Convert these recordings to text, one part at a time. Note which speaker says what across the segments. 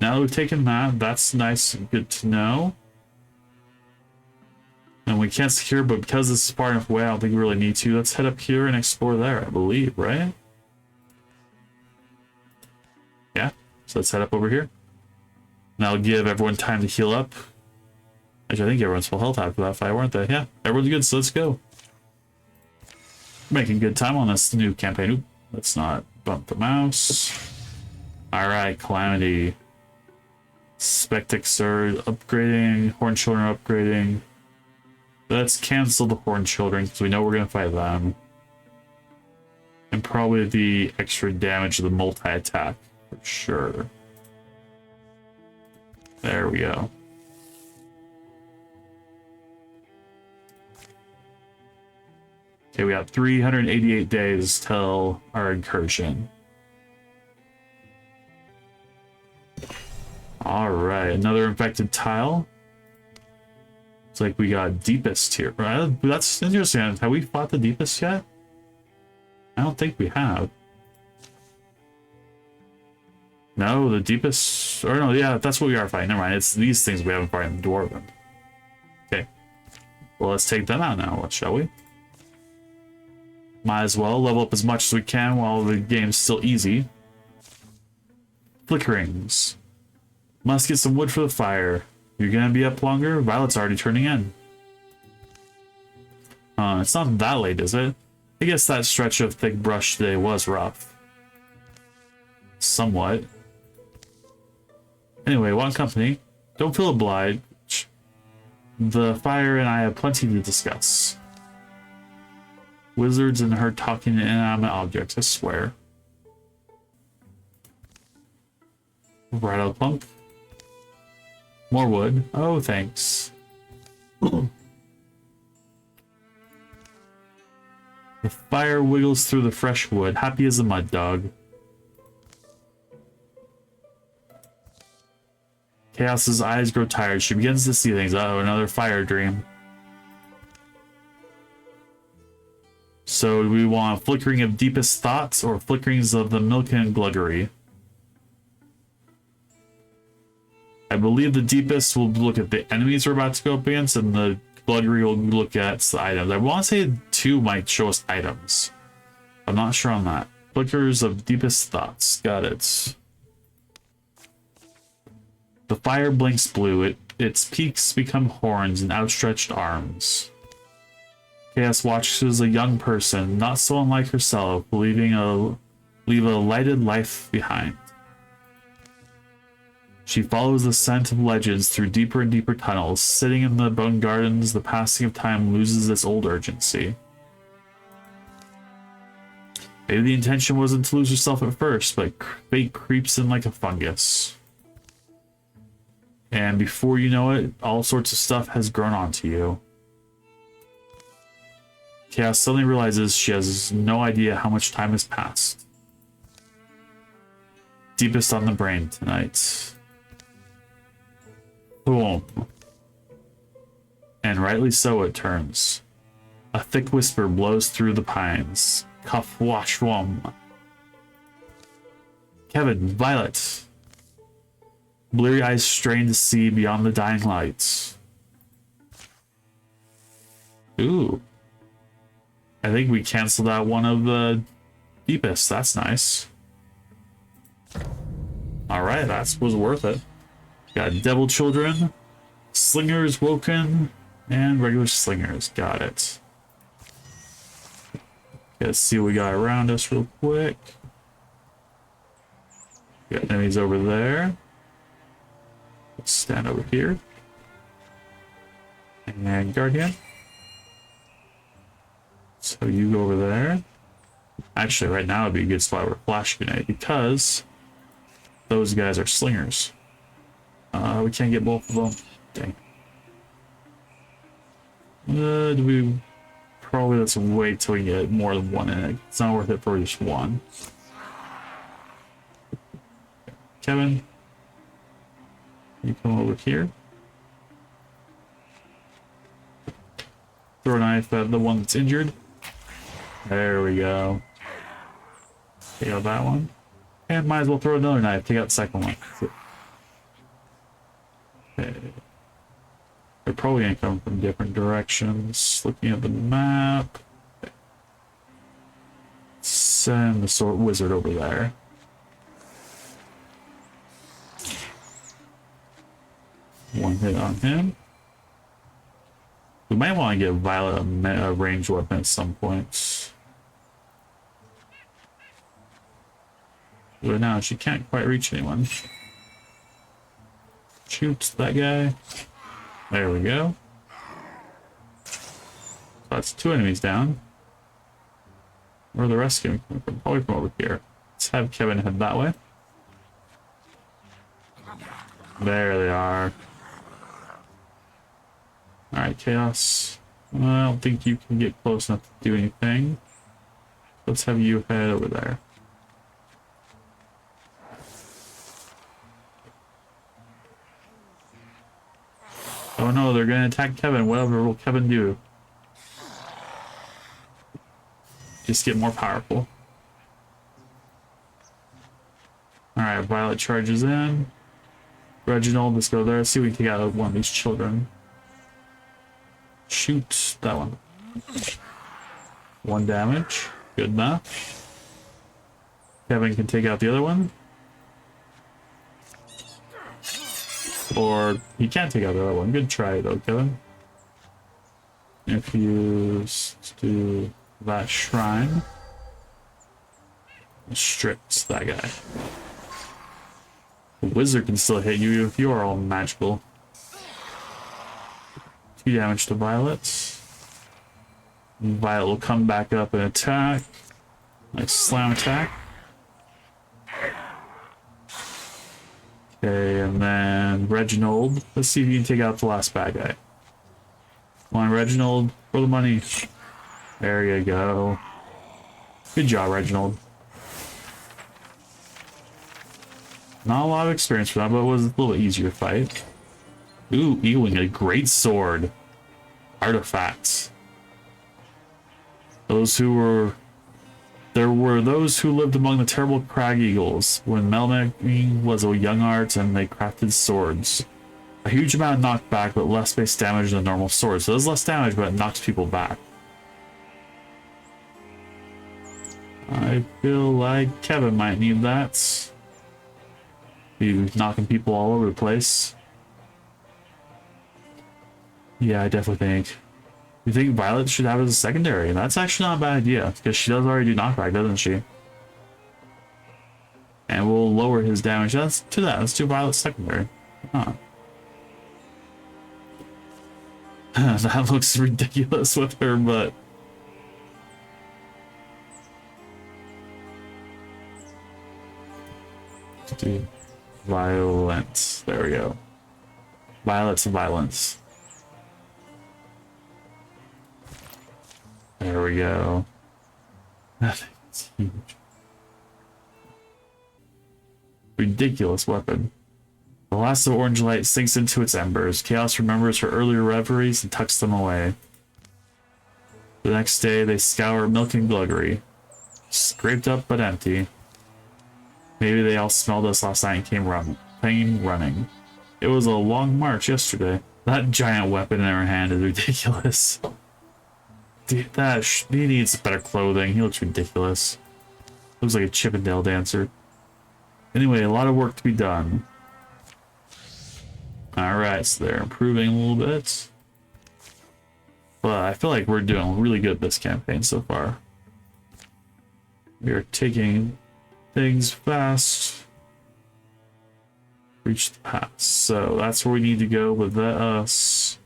Speaker 1: Now that we've taken that, that's nice and good to know. And we can't secure, but because this is far enough away, I don't think we really need to. Let's head up here and explore there, I believe, right? Yeah, so let's head up over here. And that'll give everyone time to heal up. Actually, I think everyone's full health after that fight, weren't they? Yeah, everyone's good, so let's go. Making good time on this new campaign. Oop, let's not bump the mouse. Alright, Calamity. Spectix are upgrading, Horn Children are upgrading. Let's cancel the Horn Children because we know we're going to fight them. And probably the extra damage of the multi-attack for sure. There we go. Okay, we have 388 days till our incursion. Alright, another infected tile. It's like we got Deepest here. Right? That's interesting. Have we fought the Deepest yet? I don't think we have. No, the Deepest... Or no, yeah, that's what we are fighting. Never mind. It's these things we haven't fought in the Dwarven. Okay. Well, let's take them out now, shall we? Might as well level up as much as we can while the game's still easy. Flickerings. Must get some wood for the fire. You're gonna be up longer? Violet's already turning in. It's not that late, is it? I guess that stretch of thick brush today was rough. Somewhat. Anyway, want company? Don't feel obliged. The fire and I have plenty to discuss. Wizards and her talking to inanimate objects, I swear. Right out plunk. More wood. Oh, thanks. The fire wiggles through the fresh wood, happy as a mud dog. Chaos's eyes grow tired. She begins to see things. Oh, another fire dream. So do we want flickering of deepest thoughts or flickerings of the milk and gluggery? I believe the deepest will look at the enemies we're about to go up against, and the gluggery will look at the items. I want to say 2 might show us items. I'm not sure on that. Flickers of deepest thoughts. Got it. The fire blinks blue. Its peaks become horns and outstretched arms. Chaos watches a young person, not so unlike herself, leave a lighted life behind. She follows the scent of legends through deeper and deeper tunnels. Sitting in the bone gardens, the passing of time loses its old urgency. Maybe the intention wasn't to lose yourself at first, but fate creeps in like a fungus. And before you know it, all sorts of stuff has grown onto you. Chaos suddenly realizes she has no idea how much time has passed. Deepest on the brain tonight. Boom. And rightly so it turns. A thick whisper blows through the pines. Cuff wash wom. Kevin, Violet. Bleary eyes strain to see beyond the dying lights. Ooh. I think we canceled out one of the deepest. That's nice. Alright, that was worth it. Got devil children, slingers woken, and regular slingers. Got it. Let's see what we got around us real quick. Got enemies over there. Let's stand over here. And Guardian. So you go over there. Actually, right now would be a good spot for Flash Grenade because those guys are slingers. We can't get both of them. Dang. Do we... Probably let's wait till we get more than one in it. It's not worth it for just one. Kevin, you come over here. Throw a knife at the one that's injured. There we go. Take out that one. And might as well throw another knife. Take out the second one. Okay. They're probably gonna come from different directions. Looking at the map. Send the sword wizard over there. One hit on him. We might want to get Violet a ranged weapon at some point. But now she can't quite reach anyone. Shoot that guy. There we go. So that's 2 enemies down. Where are the rest coming from? Probably from over here. Let's have Kevin head that way. There they are. Alright, Chaos. Well, I don't think you can get close enough to do anything. Let's have you head over there. Oh no, they're gonna attack Kevin. Whatever will Kevin do? Just get more powerful. Alright, Violet charges in. Reginald, let's go there. Let's see if we can take out one of these children. Shoot that one. 1 damage. Good enough. Kevin can take out the other one. Or he can't take out the other one. Good try though, Kevin. If you do that shrine, restricts that guy. The wizard can still hit you if you are all magical. 2 damage to Violet. Violet will come back up and attack. Nice slam attack. Okay, and then Reginald. Let's see if you can take out the last bad guy. Come on, Reginald, for the money. There you go. Good job, Reginald. Not a lot of experience for that, but it was a little bit easier to fight. Ooh, Eagling, a great sword. Artifacts. There were those who lived among the terrible crag eagles when metalmaking was a young art and they crafted swords. A huge amount of knockback, but less base damage than a normal sword. So it does less damage, but it knocks people back. I feel like Kevin might need that. He's knocking people all over the place. Yeah, I definitely think. You think Violet should have it as a secondary, and that's actually not a bad idea, because she does already do knockback, doesn't she? And we'll lower his damage. Let's do that. Let's do Violet secondary. Huh. That looks ridiculous with her, but... Let's do Violence. There we go. Violet's violence. There we go. That's huge. Ridiculous weapon. The last of orange light sinks into its embers. Chaos remembers her earlier reveries and tucks them away. The next day, they scour milk and gluggery. Scraped up but empty. Maybe they all smelled us last night and came running. It was a long march yesterday. That giant weapon in her hand is ridiculous. Dude, he needs better clothing. He looks ridiculous. Looks like a Chippendale dancer. Anyway, a lot of work to be done. Alright, so they're improving a little bit. But I feel like we're doing really good this campaign so far. We are taking things fast. Reach the pass. So that's where we need to go with us.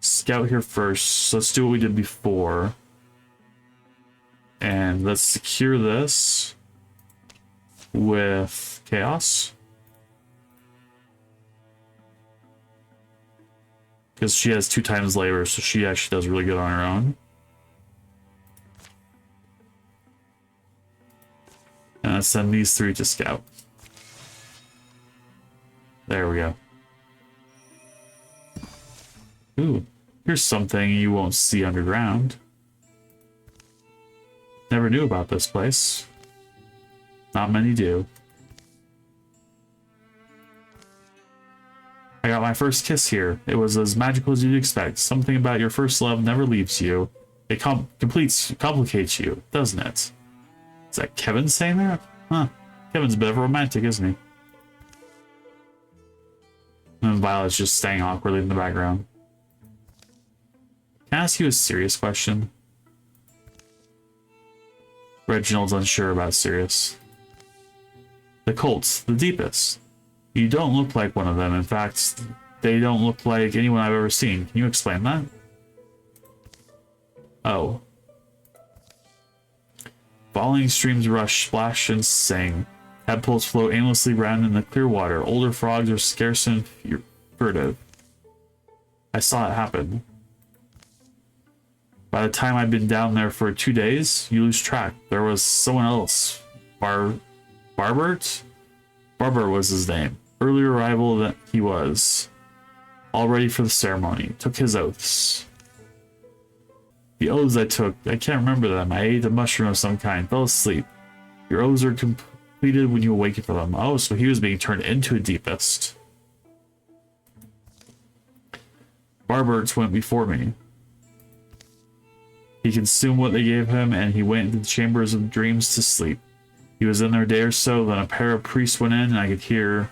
Speaker 1: Scout here first. So let's do what we did before. And let's secure this with Chaos. Because she has 2 times labor, so she actually does really good on her own. And let's send these 3 to scout. There we go. Ooh, here's something you won't see underground. Never knew about this place. Not many do. I got my first kiss here. It was as magical as you'd expect. Something about your first love never leaves you. It complicates you, doesn't it? Is that Kevin saying that? Huh. Kevin's a bit of a romantic, isn't he? And Violet's just staying awkwardly in the background. Can I ask you a serious question? Reginald's unsure about Sirius. The cults, the deepest. You don't look like one of them. In fact, they don't look like anyone I've ever seen. Can you explain that? Oh. Falling streams rush, splash, and sing. Tadpoles float aimlessly around in the clear water. Older frogs are scarce and furtive. I saw it happen. By the time I'd been down there for 2 days, you lose track. There was someone else. Barbert? Barber was his name. Earlier arrival that he was. All ready for the ceremony. Took his oaths. The oaths I took, I can't remember them. I ate a mushroom of some kind. Fell asleep. Your oaths are completed when you awaken from them. Oh, so he was being turned into a deepest. Barberts went before me. He consumed what they gave him, and he went into the chambers of dreams to sleep. He was in there a day or so, then a pair of priests went in, and I could hear...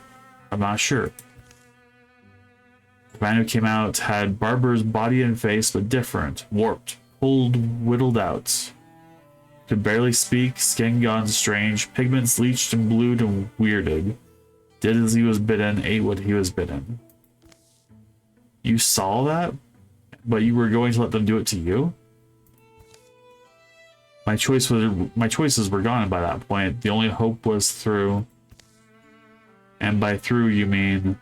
Speaker 1: I'm not sure. The man who came out had Barber's body and face, but different, warped, pulled, whittled out. Could barely speak, skin gone strange, pigments leached and blued and weirded. Did as he was bidden, ate what he was bidden. You saw that? But you were going to let them do it to you? My choices were gone by that point. The only hope was through. And by through, you mean...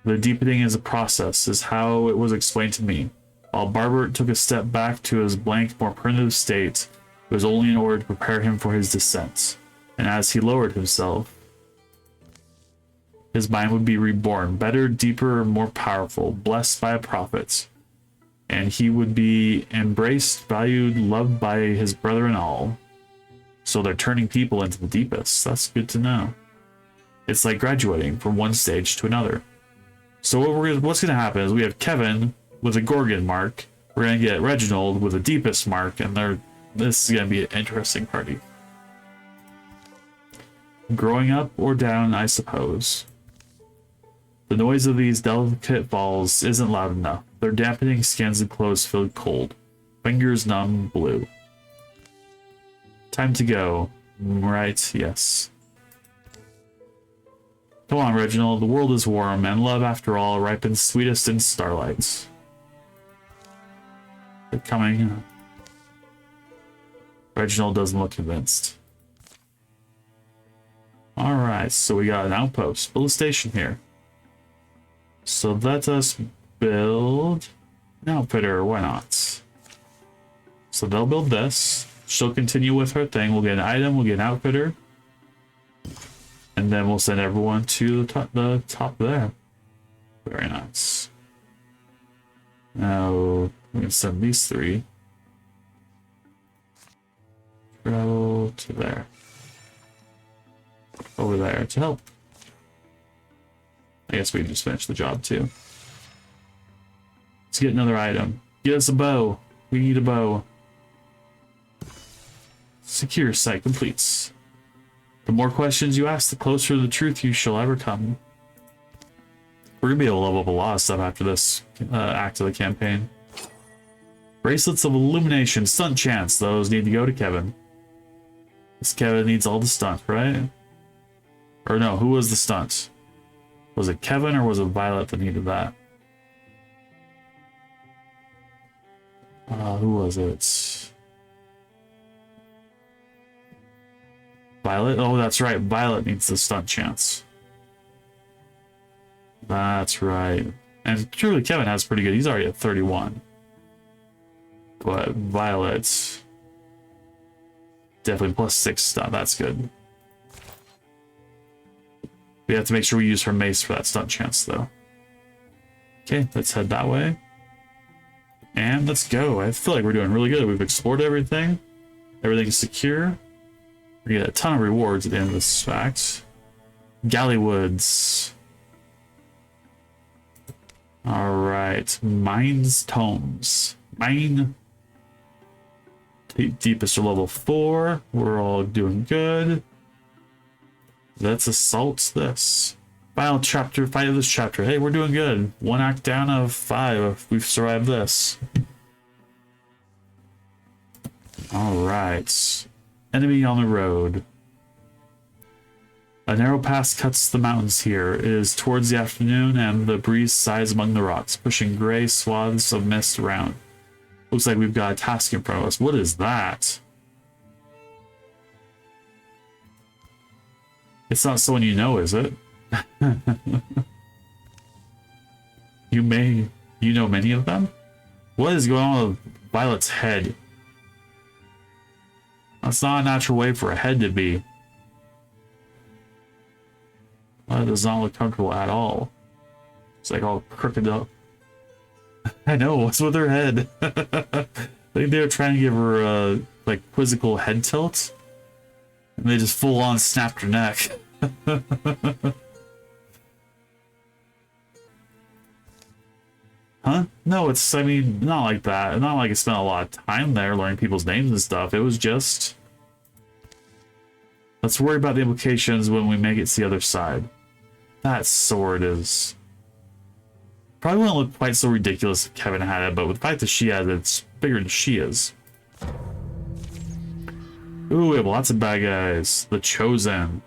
Speaker 1: The deepening is a process, is how it was explained to me. While Barber took a step back to his blank, more primitive state, it was only in order to prepare him for his descent. And as he lowered himself, his mind would be reborn, better, deeper, more powerful, blessed by a prophet. And he would be embraced, valued, loved by his brethren all. So they're turning people into the deepest. That's good to know. It's like graduating from one stage to another. So what's going to happen is we have Kevin with a Gorgon mark. We're going to get Reginald with a deepest mark, and this is going to be an interesting party. Growing up or down, I suppose. The noise of these delicate falls isn't loud enough. Their dampening skins and clothes feel cold. Fingers numb, blue. Time to go. Right, yes. Come on, Reginald. The world is warm, and love, after all, ripens sweetest in starlight. They're coming. Reginald doesn't look convinced. Alright, so we got an outpost. Build a station here. So let us build an outfitter. Why not? So they'll build this. She'll continue with her thing. We'll get an item. We'll get an outfitter. And then we'll send everyone to the top there. Very nice. Now, we're going to send these three. Travel to there. Over there to help. I guess we can just finish the job too. Let's get another item. Get us a bow. We need a bow. Secure site completes. The more questions you ask, the closer to the truth you shall ever come. We're gonna be able to level up a lot of stuff after this act of the campaign. Bracelets of Illumination, stunt chance. Those need to go to Kevin. This Kevin needs all the stunt, right? Or no, who was the stunt? Was it Kevin or was it Violet that needed that? Who was it? Violet? Oh, that's right. Violet needs the stunt chance. That's right. And truly, Kevin has pretty good. He's already at 31. But Violet... definitely +6 stunt. That's good. We have to make sure we use her mace for that stunt chance, though. Okay, let's head that way. And let's go. I feel like we're doing really good. We've explored everything. Everything's secure. We get a ton of rewards at the end of this fact. Gallywoods. Alright, Mine's Tomes. Mine. Deepest are level 4. We're all doing good. Let's assault this. Final chapter, fight of this chapter. Hey, we're doing good. 1 act down of 5. We've survived this. Alright. Enemy on the road. A narrow pass cuts the mountains here. It is towards the afternoon, and the breeze sighs among the rocks, pushing gray swaths of mist around. Looks like we've got a task in front of us. What is that? It's not someone you know, is it? You know many of them? What is going on with Violet's head? That's not a natural way for a head to be. That does not look comfortable at all. It's like all crooked up. I know, what's with her head? I think they were trying to give her a like quizzical head tilt, and they just full on snapped her neck. Huh? No, it's, I mean, not like that. Not like I spent a lot of time there learning people's names and stuff. It was just, let's worry about the implications when we make it to the other side. That sword is... probably wouldn't look quite so ridiculous if Kevin had it, but with the fact that she has it, it's bigger than she is. Ooh, we have lots of bad guys. The Chosen.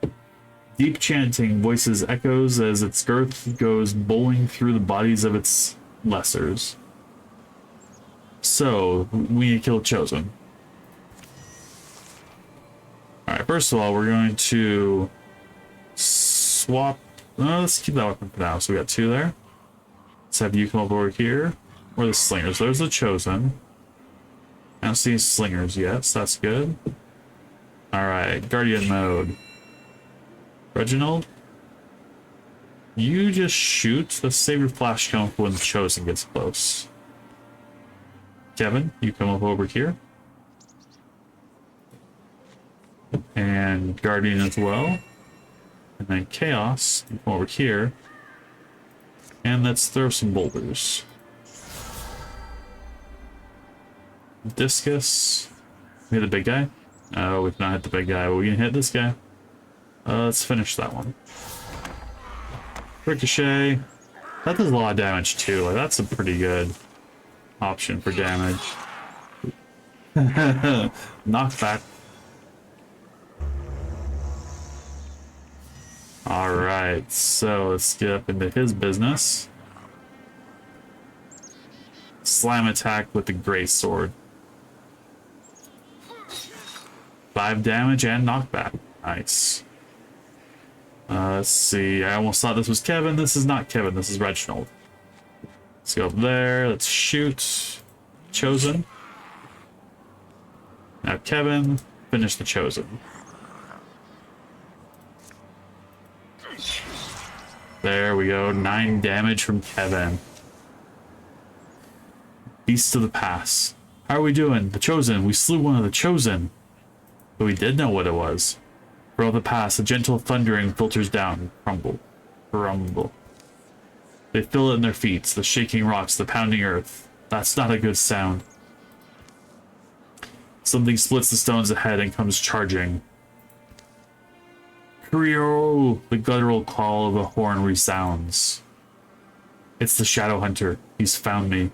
Speaker 1: Deep chanting voices echoes as its girth goes bowling through the bodies of its lessers. So, we need to kill the Chosen. Alright, first of all, we're going to swap... let's keep that weapon for now. So we got 2 there. Let's have you come over here. Or the slingers. There's the Chosen. I don't see any slingers yet, so that's good. Alright, Guardian mode. Reginald? You just shoot. Let's save your flash count for when the Chosen gets close. Kevin, you come up over here. And Guardian as well. And then Chaos, you come over here. And let's throw some boulders. Discus. We hit the big guy? Oh, we've not hit the big guy. But we can hit this guy. Let's finish that one. Ricochet. That does a lot of damage too. Like, that's a pretty good option for damage. Knockback. Alright, so let's get up into his business. Slam attack with the great sword. 5 damage and knockback. Nice. Let's see. I almost thought this was Kevin. This is not Kevin. This is Reginald. Let's go up there. Let's shoot. Chosen. Now Kevin. Finish the Chosen. There we go. 9 damage from Kevin. Beast of the Pass. How are we doing? The Chosen. We slew one of the Chosen. But we did know what it was. From the pass, a gentle thundering filters down. Crumble. Crumble. They feel it in their feet. The shaking rocks, the pounding earth. That's not a good sound. Something splits the stones ahead and comes charging. Creo! The guttural call of a horn resounds. It's the Shadow Hunter. He's found me.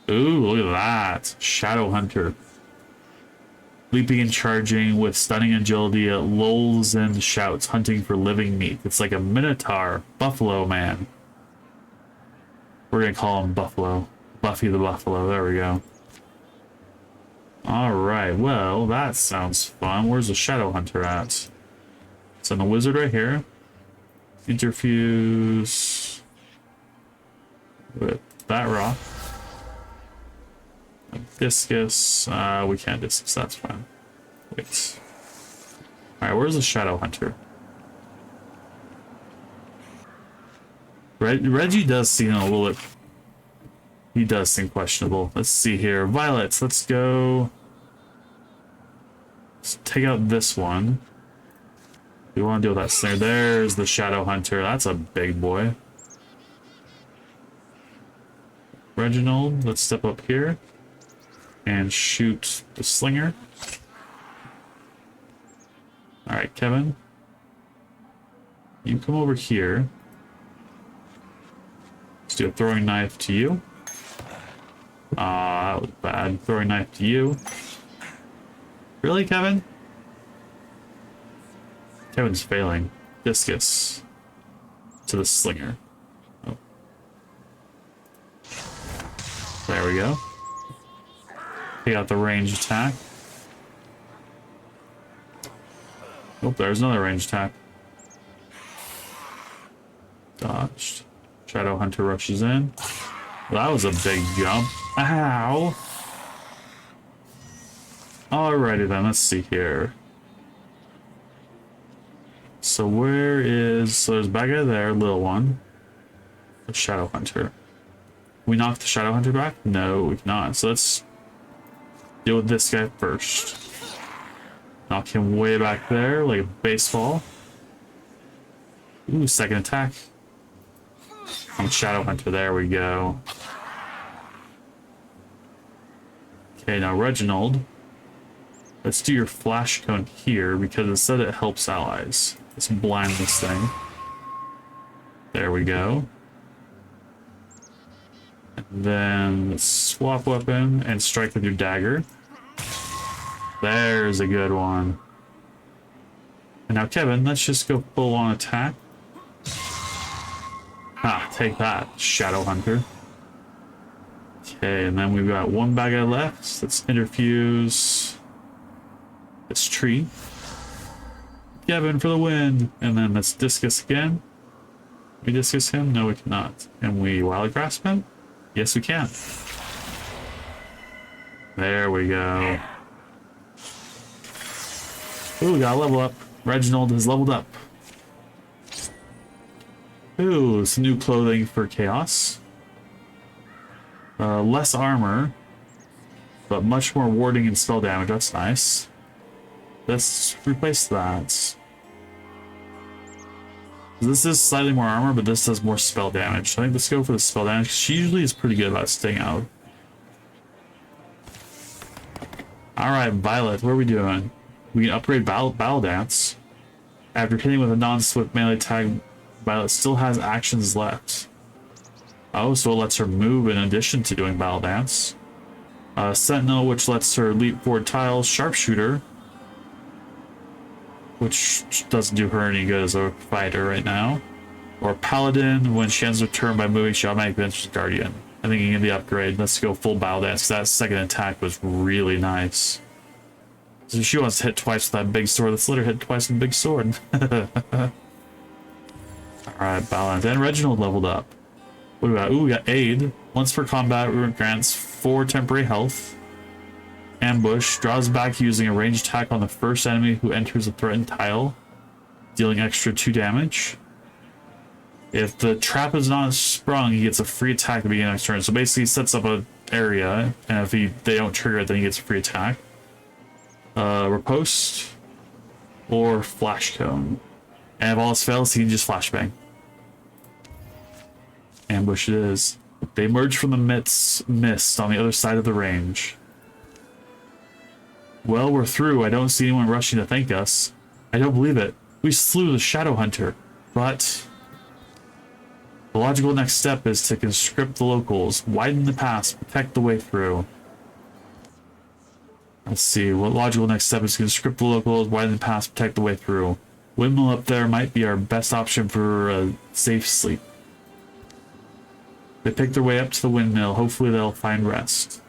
Speaker 1: Ooh, look at that. Shadow Hunter. Leaping and charging with stunning agility, it lolls and shouts, hunting for living meat. It's like a Minotaur. Buffalo Man. We're gonna call him Buffalo. Buffy the Buffalo. There we go. Alright, well, that sounds fun. Where's the Shadow Hunter at? It's on the wizard right here. Interfuse with that rock. Discus. We can't discus, that's fine. Wait. Alright, where's the Shadow Hunter? Reggie does seem a little bit... He does seem questionable. Let's see here. Violets, let's go... Let's take out this one. We want to deal with that snare. There's the Shadow Hunter. That's a big boy. Reginald, let's step up here and shoot the slinger. Alright, Kevin. You come over here. Let's do a throwing knife to you. That was bad. Throwing knife to you. Really, Kevin? Kevin's failing. Discus to the slinger. Oh. There we go. Take out the range attack. Oh, there's another range attack. Dodged. Shadow Hunter rushes in. Well, that was a big jump. Ow! Alrighty then, let's see here. So where is... So there's a bad guy there, little one. The Shadow Hunter. We knock the Shadow Hunter back? No, we cannot. So let's deal with this guy first. Knock him way back there, like a baseball. Ooh, second attack. On Shadow Hunter, there we go. Okay, now Reginald. Let's do your flash cone here because it said it helps allies. Let's blind this thing. There we go. And then let's swap weapon and strike with your dagger. There's a good one. And now Kevin, let's just go full on attack. Ah, take that, Shadow Hunter. Okay, and then we've got one bad guy left. Let's interfuse this tree. Kevin for the win. And then let's discus again. Can we discus him? No, we cannot. Can we wild grasp him? Yes, we can. There we go. Ooh, we got a level up. Reginald has leveled up. Ooh, some new clothing for Chaos. Less armor, but much more warding and spell damage. That's nice. Let's replace that. This is slightly more armor, but this does more spell damage. I think let's go for the spell damage. She usually is pretty good about staying out. Alright, Violet, what are we doing? We can upgrade Battle Dance. After hitting with a non-swift melee attack, Violet still has actions left. Oh, so it lets her move in addition to doing Battle Dance. Sentinel, which lets her leap forward tiles. Sharpshooter, which doesn't do her any good as a fighter right now. Or Paladin, when she ends her turn by moving, she automatically enters Guardian. I think you can the upgrade. Let's go full Battle Dance, because that second attack was really nice. So she wants to hit twice with that big sword. Let's let her hit twice with the big sword. Alright, Battle Dance. And Reginald leveled up. What do we got? Ooh, we got Aid. Once per combat, it grants 4 temporary health. Ambush. Draws back using a ranged attack on the first enemy who enters a threatened tile, dealing extra 2 damage. If the trap is not sprung, he gets a free attack at the beginning of next turn. So basically, he sets up an area, and if they don't trigger it, then he gets a free attack. Riposte. Or Flash Cone. And if all else fails, he can just flashbang. Ambush it is. They emerge from the mist on the other side of the range. Well, we're through. I don't see anyone rushing to thank us. I don't believe it. We slew the Shadow Hunter. But the logical next step is to conscript the locals, widen the pass, protect the way through. Let's see. What logical next step is to conscript the locals, widen the pass, protect the way through. Windmill up there might be our best option for a safe sleep. They pick their way up to the windmill. Hopefully they'll find rest.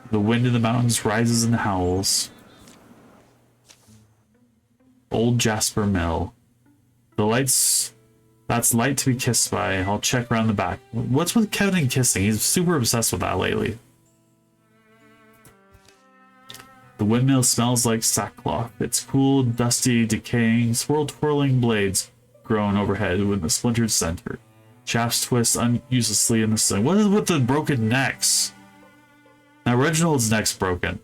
Speaker 1: The wind in the mountains rises and howls. Old Jasper Mill. The lights... That's light to be kissed by. I'll check around the back. What's with Kevin and kissing? He's super obsessed with that lately. The windmill smells like sackcloth. It's cool, dusty, decaying, swirl-twirling blades grown overhead with a splintered center. Shafts twist uselessly in the sun. What is with the broken necks? Now Reginald's neck's broken.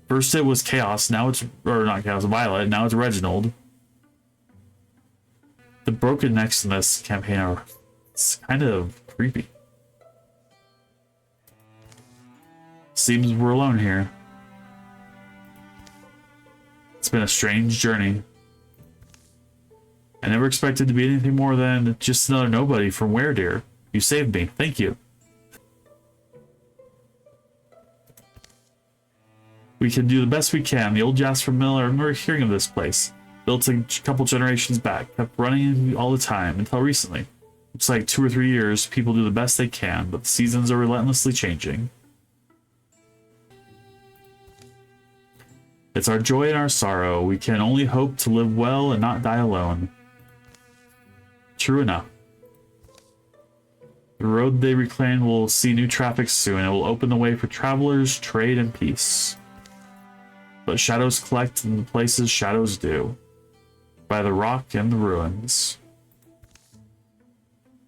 Speaker 1: First it was Chaos, now it's... Or not Chaos, Violet, now it's Reginald. The broken necks in this campaign are... It's kind of creepy. Seems we're alone here. It's been a strange journey. I never expected to be anything more than just another nobody from Werdir. You saved me. Thank you. We can do the best we can. The old Jasper Mill, I remember hearing of this place. Built a couple generations back. Kept running all the time until recently. Looks like 2 or 3 years, people do the best they can, but the seasons are relentlessly changing. It's our joy and our sorrow. We can only hope to live well and not die alone. True enough. The road they reclaim will see new traffic soon. It will open the way for travelers, trade, and peace. But shadows collect in the places shadows do. By the rock and the ruins.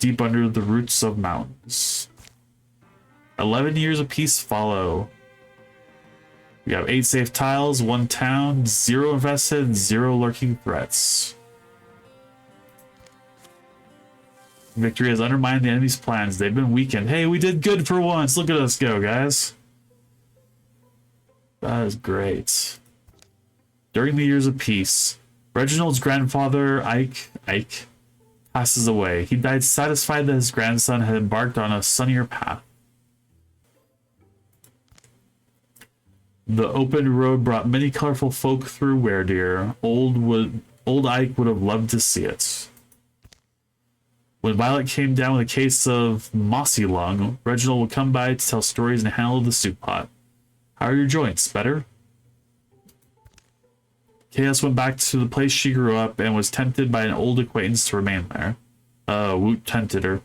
Speaker 1: Deep under the roots of mountains. 11 years of peace follow. We have 8 safe tiles, 1 town, 0 invested, and 0 lurking threats. Victory has undermined the enemy's plans. They've been weakened. Hey, we did good for once. Look at us go, guys. That is great. During the years of peace, Reginald's grandfather, Ike, passes away. He died satisfied that his grandson had embarked on a sunnier path. The open road brought many colorful folk through Werdir. Old Ike would have loved to see it. When Violet came down with a case of mossy lung, Reginald would come by to tell stories and handle the soup pot. How are your joints? Better? Chaos went back to the place she grew up and was tempted by an old acquaintance to remain there. Woot tempted her.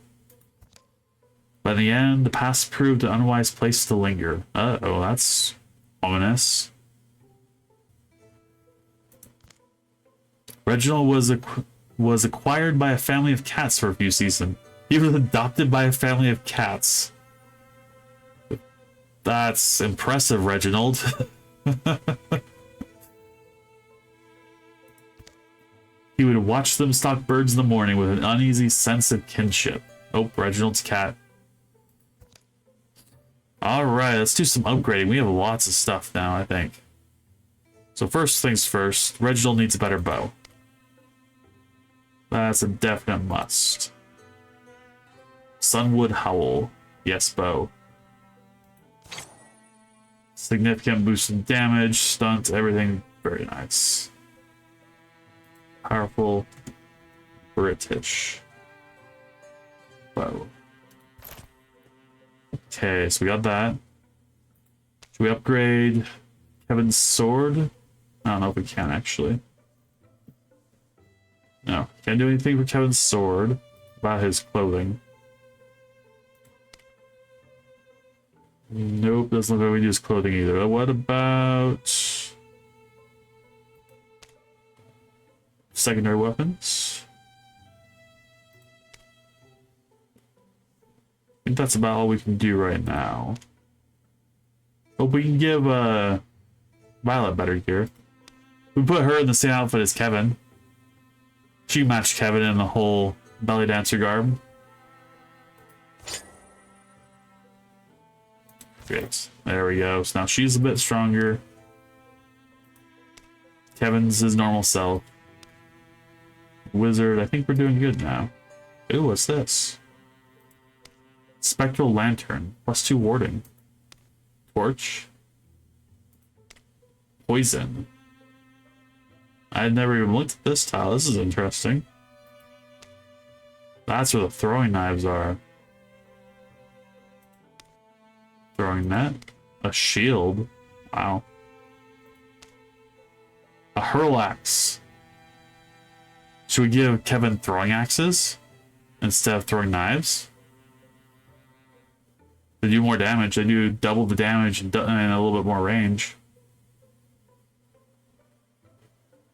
Speaker 1: But in the end, the past proved an unwise place to linger. Uh-oh, that's ominous. Reginald was acquired by a family of cats for a few seasons. He was adopted by a family of cats. That's impressive, Reginald. He would watch them stalk birds in the morning with an uneasy sense of kinship. Oh, Reginald's cat. Alright, let's do some upgrading. We have lots of stuff now, I think. So first things first, Reginald needs a better bow. That's a definite must. Sunwood Howl. Yes, bow. Significant boost in damage, stunts, everything very nice. Powerful, British bow. Okay, so we got that. Should we upgrade Kevin's sword? I don't know if we can actually. No, can't do anything for Kevin's sword. About his clothing. Nope, doesn't look like we use clothing either. What about secondary weapons? I think that's about all we can do right now. Hope we can give Violet better gear. We put her in the same outfit as Kevin. She matched Kevin in the whole belly dancer garb. Great. There we go. So now she's a bit stronger. Kevin's his normal self. Wizard, I think we're doing good now. Ooh, what's this? Spectral Lantern. +2 warding. Torch. Poison. I had never even looked at this tile. This is interesting. That's where the throwing knives are. Throwing net. A shield. Wow. A hurl axe. Should we give Kevin throwing axes instead of throwing knives? They do more damage. They do double the damage and a little bit more range.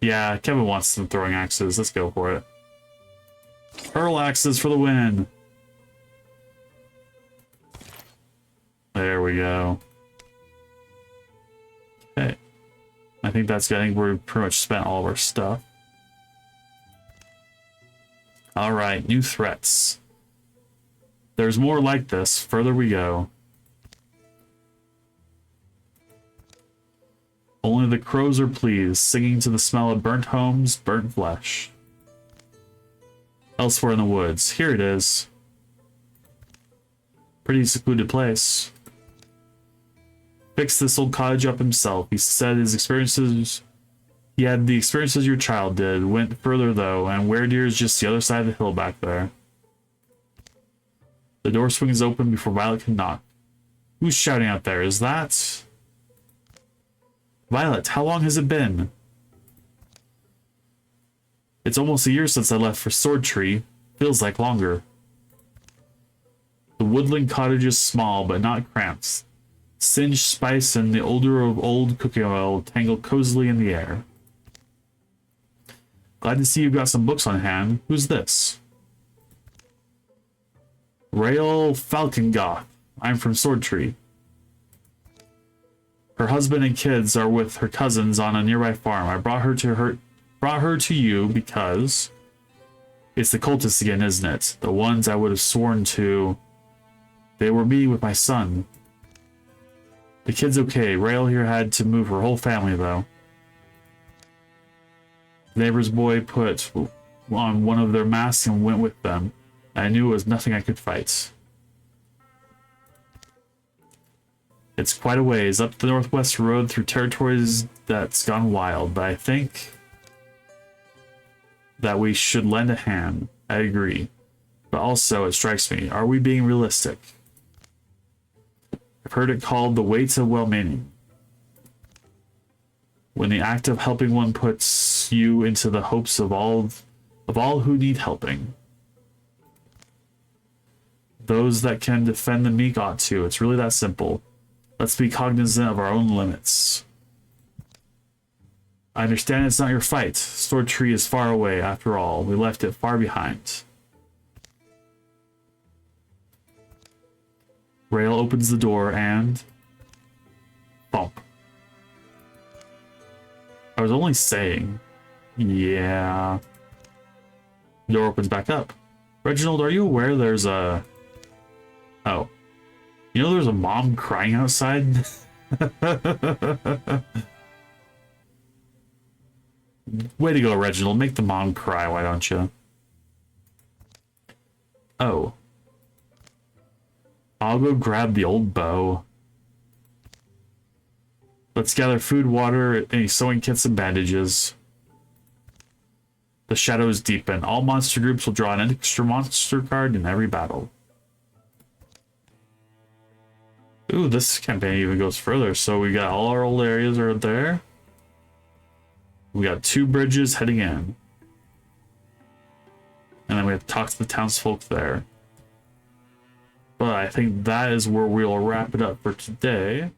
Speaker 1: Yeah, Kevin wants some throwing axes. Let's go for it. Hurl axes for the win. There we go. Okay. I think that's good. I think we're pretty much spent all of our stuff. Alright, new threats. There's more like this. Further we go. the crows are pleased, singing to the smell of burnt homes, burnt flesh. Elsewhere in the woods. Here it is. Pretty secluded place. Fixed this old cottage up himself. He said his experiences... He had the experiences your child did. Went further, though, and Were Deer is just the other side of the hill back there. The door swings open before Violet can knock. Who's shouting out there? Is that... Violet, how long has it been? It's almost a year since I left for Sword Tree. Feels like longer. The woodland cottage is small, but not cramped. Singed spice and the odor of old cooking oil tangle cozily in the air. Glad to see you've got some books on hand. Who's this? Rael Falcongoth. I'm from Sword Tree. Her husband and kids are with her cousins on a nearby farm. I brought her to you because it's the cultists again, isn't it? The ones I would have sworn to. They were me with my son. The kid's okay. Rael here had to move her whole family, though. The neighbor's boy put on one of their masks and went with them. I knew it was nothing I could fight. It's quite a ways up the northwest road through territories that's gone wild, but I think that we should lend a hand. I agree. But also, it strikes me, are we being realistic? I've heard it called the weight of well-meaning. When the act of helping one puts you into the hopes of all who need helping. Those that can defend the meek ought to. It's really that simple. Let's be cognizant of our own limits. I understand it's not your fight. Sword Tree is far away, after all. We left it far behind. Rael opens the door and... bump. I was only saying. Yeah. The door opens back up. Reginald, are you aware there's a... Oh. You know there's a mom crying outside? Way to go, Reginald. Make the mom cry, why don't you? Oh. I'll go grab the old bow. Let's gather food, water, any sewing kits and bandages. The shadows deepen. All monster groups will draw an extra monster card in every battle. Ooh, this campaign even goes further. So we got all our old areas are there. We got 2 bridges heading in. And then we have to talk to the townsfolk there. But I think that is where we'll wrap it up for today.